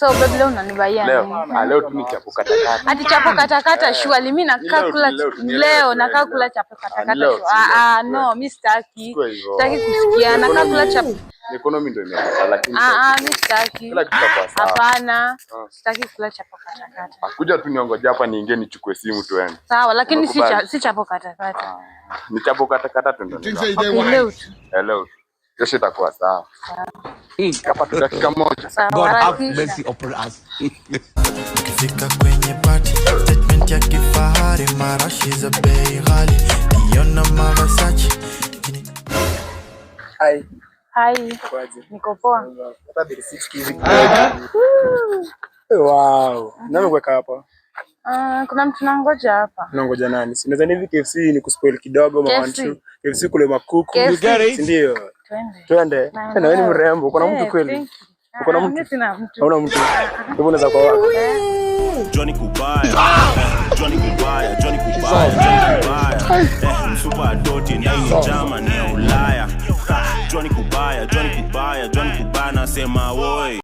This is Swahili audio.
So baby leo unanibaia nini? Leo tu ni chapo katakata. Ati chapo katakata shwali mimi nakaa kula leo nakaa kula chapo katakata. No, mimi sitaki. Sitaki kusikia nakaa kula chapo. Economy ndio imeanza lakini mimi sitaki. Hapana. Sitaki kula chapo katakata. Kuja tu niongoje hapa niingie nichukue simu tuende. Sawa, lakini si chapo katakata. Ni chapo katakata tu ndio. Hello. Kesho itakuwa sawa. Hapa tu dakika moja. God have mercy upon us. Ukifika kwenye party, statement ya kifahari, marashi za bei ghali, kiona Versace. Hi. Niko poa. Wow. Nani umeweka hapa? Kuna mtu nangoja hapa. Unangoja nani? Si nadhani hivi KFC ni kuspoil kidogo mwanangu. KFC kule makuku. Ndio. Twende. Na wewe ni mrembo, uko na mtu kweli? Uko na mtu? Sina mtu. Hauna mtu. Hebu unaweza kwa wako. Johnny Kubaya. Super doti ndani jama ni Ulaya. Johnny Kubaya nasema woi.